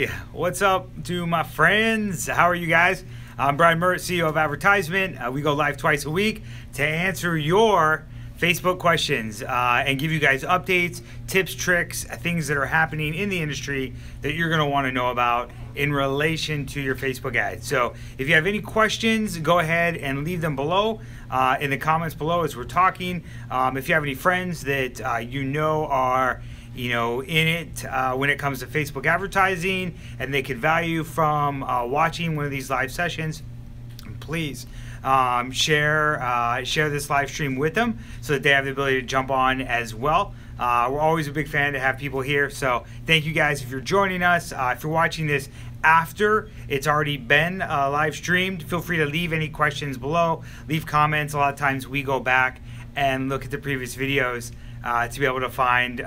Hey, what's up to my friends? How are you guys? I'm Brian Meert, CEO of AdvertiseMint. We go live twice a week to answer your Facebook questions and give you guys updates, tips, tricks, things that are happening in the industry that you're going to want to know about in relation to your Facebook ads. So if you have any questions, go ahead and leave them below in the comments below as we're talking. If you have any friends that you know are in it when it comes to Facebook advertising and they could value from watching one of these live sessions, please share this live stream with them so that they have the ability to jump on as well. We're always a big fan to have people here, so thank you guys if you're joining us. If you're watching this after it's already been live streamed, feel free to leave any questions below, leave comments. A lot of times we go back and look at the previous videos to be able to find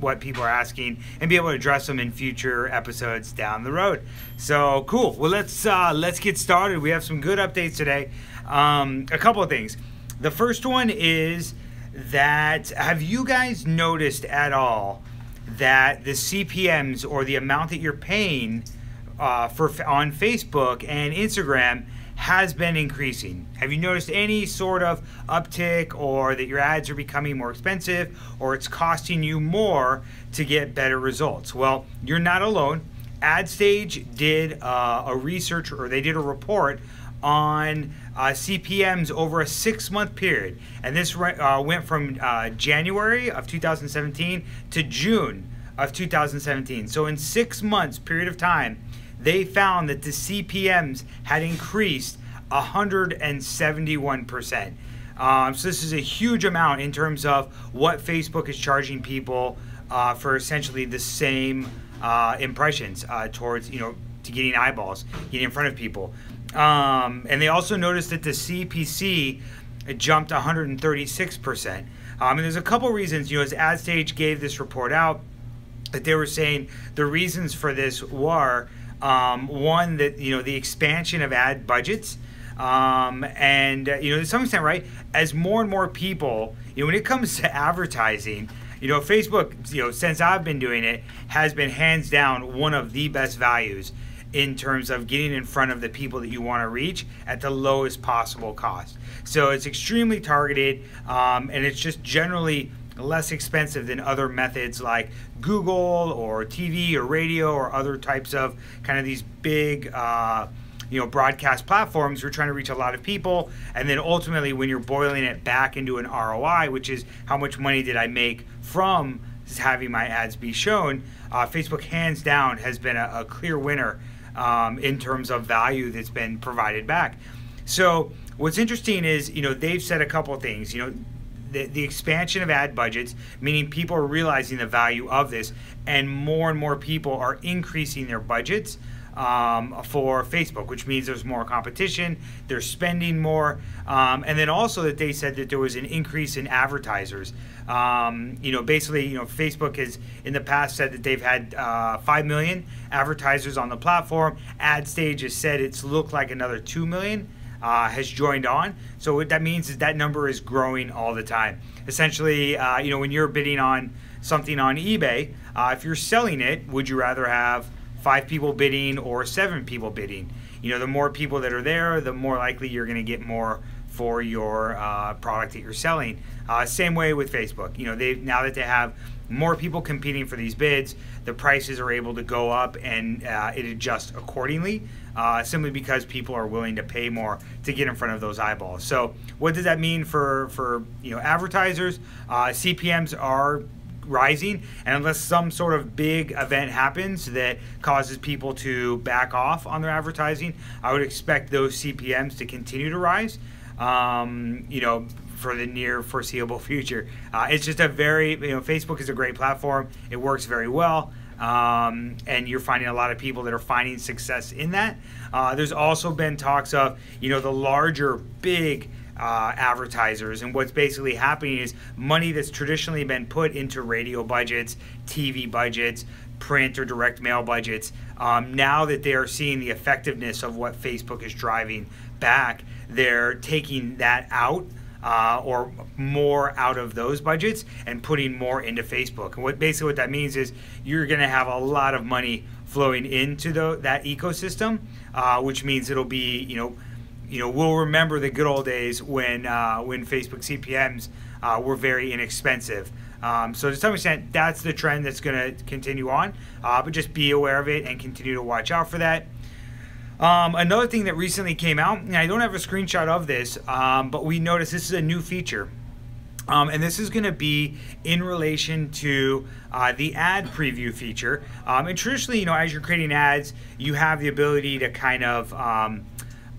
what people are asking and be able to address them in future episodes down the road. So cool. Well, let's get started. We have some good updates today. A couple of things. The first one is that, have you guys noticed at all that the CPMs, or the amount that you're paying on Facebook and Instagram, has been increasing? Have you noticed any sort of uptick, or that your ads are becoming more expensive, or it's costing you more to get better results? Well, you're not alone. AdStage did a research, or they did a report on CPMs over a 6-month period, and this went from January of 2017 to June of 2017. So in 6 months period of time, they found that the CPMs had increased 171%. So this is a huge amount in terms of what Facebook is charging people for essentially the same impressions towards, to getting eyeballs, getting in front of people. And they also noticed that the CPC jumped 136%. And there's a couple reasons, as AdStage gave this report out, that they were saying the reasons for this were one, that the expansion of ad budgets, and to some extent, right, as more and more people, when it comes to advertising, Facebook, since I've been doing it, has been hands down one of the best values in terms of getting in front of the people that you want to reach at the lowest possible cost. So it's extremely targeted, and it's just generally less expensive than other methods like Google or TV or radio or other types of kind of these big broadcast platforms. We're trying to reach a lot of people, and then ultimately when you're boiling it back into an ROI, which is how much money did I make from having my ads be shown, Facebook hands down has been a clear winner in terms of value that's been provided back. So what's interesting is they've said a couple of things. The expansion of ad budgets, meaning people are realizing the value of this, and more people are increasing their budgets for Facebook, which means there's more competition, they're spending more, and then also that they said that there was an increase in advertisers. Basically, Facebook has in the past said that they've had 5 million advertisers on the platform. AdStage has said it's looked like another 2 million has joined on. So what that means is that number is growing all the time. Essentially, when you're bidding on something on eBay, if you're selling it, would you rather have 5 people bidding or 7 people bidding? The more people that are there, the more likely you're going to get more for your product that you're selling. Same way with Facebook. Now that they have more people competing for these bids, the prices are able to go up, and it adjusts accordingly, simply because people are willing to pay more to get in front of those eyeballs. So what does that mean for advertisers? CPMs are rising, and unless some sort of big event happens that causes people to back off on their advertising, I would expect those CPMs to continue to rise, for the near foreseeable future. It's just a very, Facebook is a great platform. It works very well. And you're finding a lot of people that are finding success in that. There's also been talks of, the larger, big advertisers, and what's basically happening is money that's traditionally been put into radio budgets, TV budgets, print or direct mail budgets, now that they are seeing the effectiveness of what Facebook is driving back, they're taking that out or more out of those budgets and putting more into Facebook. And basically what that means is you're going to have a lot of money flowing into that ecosystem, which means it'll be, we'll remember the good old days when Facebook CPMs were very inexpensive. So to some extent, that's the trend that's going to continue on, but just be aware of it and continue to watch out for that. Another thing that recently came out, and I don't have a screenshot of this, but we noticed this is a new feature. And this is going to be in relation to the ad preview feature. And traditionally, as you're creating ads, you have the ability to kind of,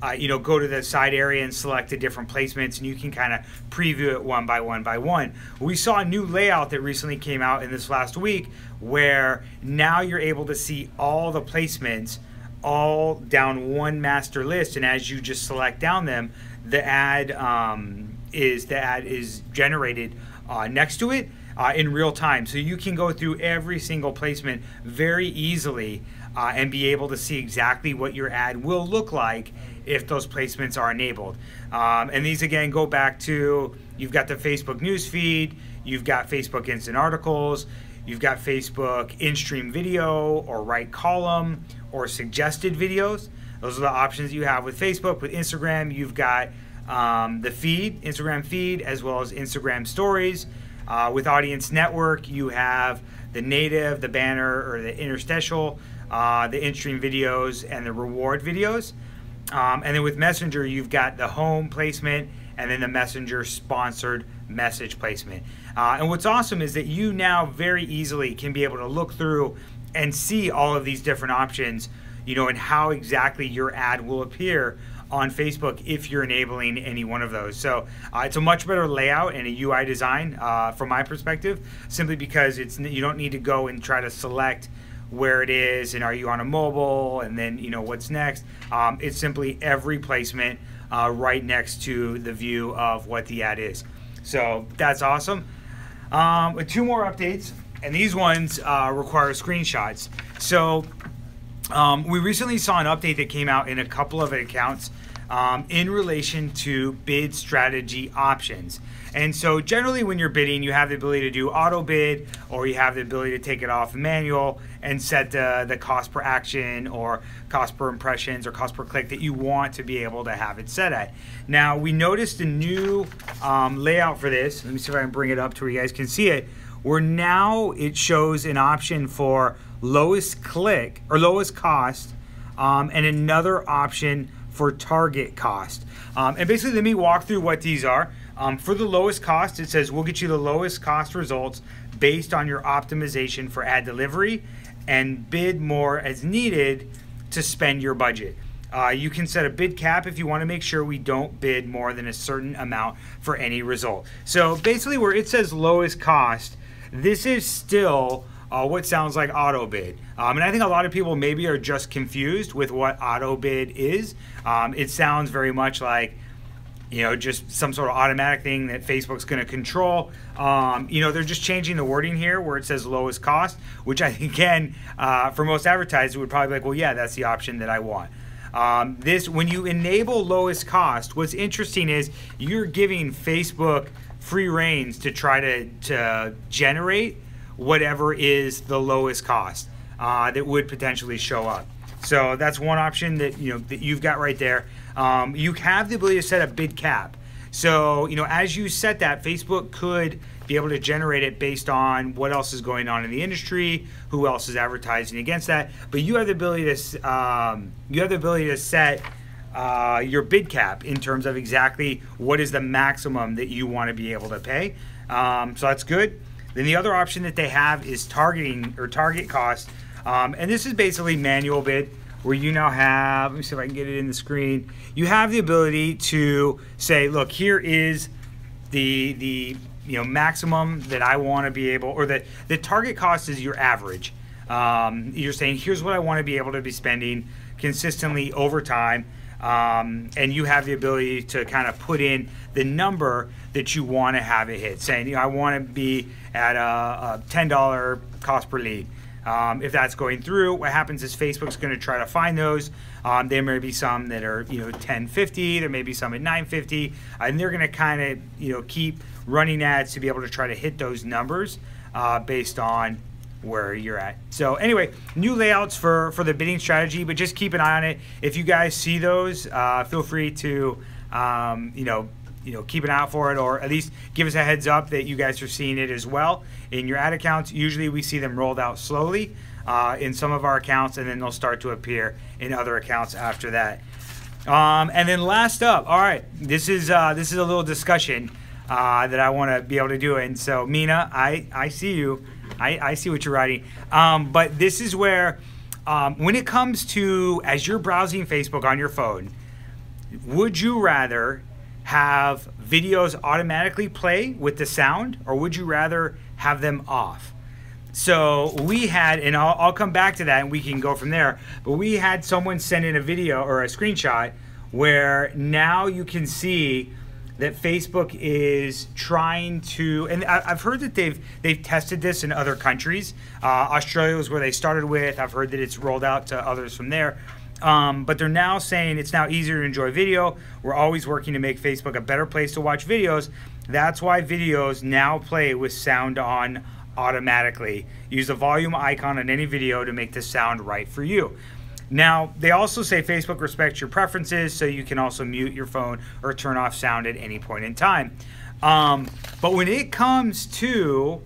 go to the side area and select the different placements, and you can kind of preview it one by one by one. We saw a new layout that recently came out in this last week where now you're able to see all the placements all down one master list, and as you just select down them, the ad is generated next to it in real time. So you can go through every single placement very easily and be able to see exactly what your ad will look like if those placements are enabled. And these again go back to, you've got the Facebook news feed, you've got Facebook instant articles, you've got Facebook in-stream video or right column or suggested videos. Those are the options you have with Facebook. With Instagram, you've got the feed, Instagram feed, as well as Instagram stories. With Audience Network, you have the native, the banner, or the interstitial, the in-stream videos, and the reward videos. And then with Messenger, you've got the home placement and then the Messenger sponsored message placement. And what's awesome is that you now very easily can be able to look through and see all of these different options, and how exactly your ad will appear on Facebook if you're enabling any one of those. So it's a much better layout and a UI design from my perspective, simply because you don't need to go and try to select where it is and are you on a mobile and then what's next. It's simply every placement right next to the view of what the ad is. So that's awesome. With two more updates, and these ones require screenshots. So we recently saw an update that came out in a couple of accounts in relation to bid strategy options. And so generally when you're bidding, you have the ability to do auto bid, or you have the ability to take it off manual and set the cost per action or cost per impressions or cost per click that you want to be able to have it set at. Now we noticed a new layout for this. Let me see if I can bring it up to where you guys can see it, where now it shows an option for lowest click or lowest cost and another option for target cost. And basically, let me walk through what these are. For the lowest cost, it says we'll get you the lowest cost results based on your optimization for ad delivery and bid more as needed to spend your budget. You can set a bid cap if you want to make sure we don't bid more than a certain amount for any result. So basically where it says lowest cost, this is still what sounds like auto bid. And I think a lot of people maybe are just confused with what auto bid is. It sounds very much like, just some sort of automatic thing that Facebook's going to control. They're just changing the wording here where it says lowest cost, which I think, again, for most advertisers would probably be like, well, yeah, that's the option that I want. When you enable lowest cost, what's interesting is you're giving Facebook free reins to try to generate whatever is the lowest cost that would potentially show up. So that's one option that that you've got right there. You have the ability to set a bid cap. So as you set that, Facebook could be able to generate it based on what else is going on in the industry, who else is advertising against that. But you have the ability to set your bid cap in terms of exactly what is the maximum that you want to be able to pay. So that's good. Then the other option that they have is targeting or target cost. And this is basically manual bid, where you now have, let me see if I can get it in the screen. You have the ability to say, look, here is the maximum that I want to be able, or the target cost is your average. You're saying, here's what I want to be able to be spending consistently over time. And you have the ability to kind of put in the number that you want to have it hit, saying, I want to be at a $10 cost per lead. If that's going through, what happens is Facebook's going to try to find those. There may be some that are $10.50, there may be some at $9.50, and they're going to kind of keep running ads to be able to try to hit those numbers based on where you're at. So anyway, new layouts for the bidding strategy, but just keep an eye on it. If you guys see those, feel free to keep an eye out for it, or at least give us a heads up that you guys are seeing it as well in your ad accounts. Usually we see them rolled out slowly in some of our accounts, and then they'll start to appear in other accounts after that. And then last up, all right, this is a little discussion that I want to be able to do. And so Mina, I see you. I see what you're writing. But this is where, when it comes to, as you're browsing Facebook on your phone, would you rather have videos automatically play with the sound, or would you rather have them off? So we had, and I'll come back to that and we can go from there, but we had someone send in a video or a screenshot where now you can see that Facebook is trying to, and I've heard that they've tested this in other countries. Australia was where they started with. I've heard that it's rolled out to others from there. But they're now saying it's now easier to enjoy video. We're always working to make Facebook a better place to watch videos. That's why videos now play with sound on automatically. Use the volume icon on any video to make the sound right for you. Now, they also say Facebook respects your preferences, so you can also mute your phone or turn off sound at any point in time. But when it comes to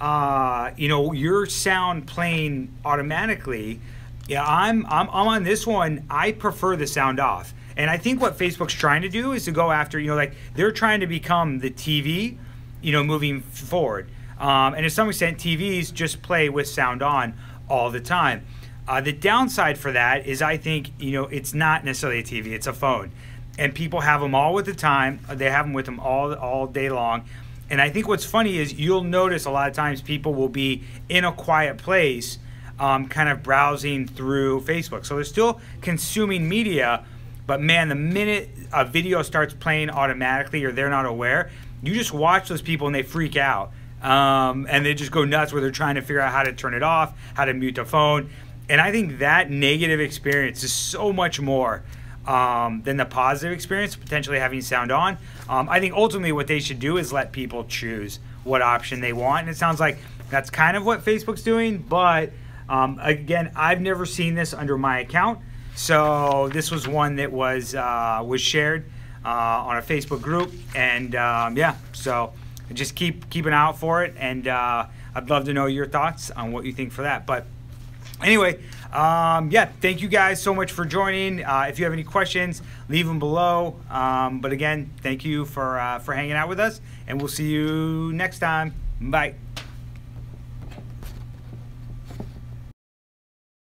your sound playing automatically, yeah, I'm on this one. I prefer the sound off. And I think what Facebook's trying to do is to go after, like they're trying to become the TV, moving forward. And to some extent, TVs just play with sound on all the time. The downside for that is I think, it's not necessarily a TV, it's a phone. And people have them all with the time. They have them with them all day long. And I think what's funny is you'll notice a lot of times people will be in a quiet place, kind of browsing through Facebook. So they're still consuming media, but man, the minute a video starts playing automatically or they're not aware, you just watch those people and they freak out. And they just go nuts where they're trying to figure out how to turn it off, how to mute the phone. And I think that negative experience is so much more than the positive experience, potentially having sound on. I think ultimately what they should do is let people choose what option they want. And it sounds like that's kind of what Facebook's doing. But again, I've never seen this under my account. So this was one that was shared on a Facebook group. And yeah, so just keep an eye out for it. And I'd love to know your thoughts on what you think for that. But anyway, yeah, thank you guys so much for joining. If you have any questions, leave them below. But again, thank you for hanging out with us, and we'll see you next time. Bye.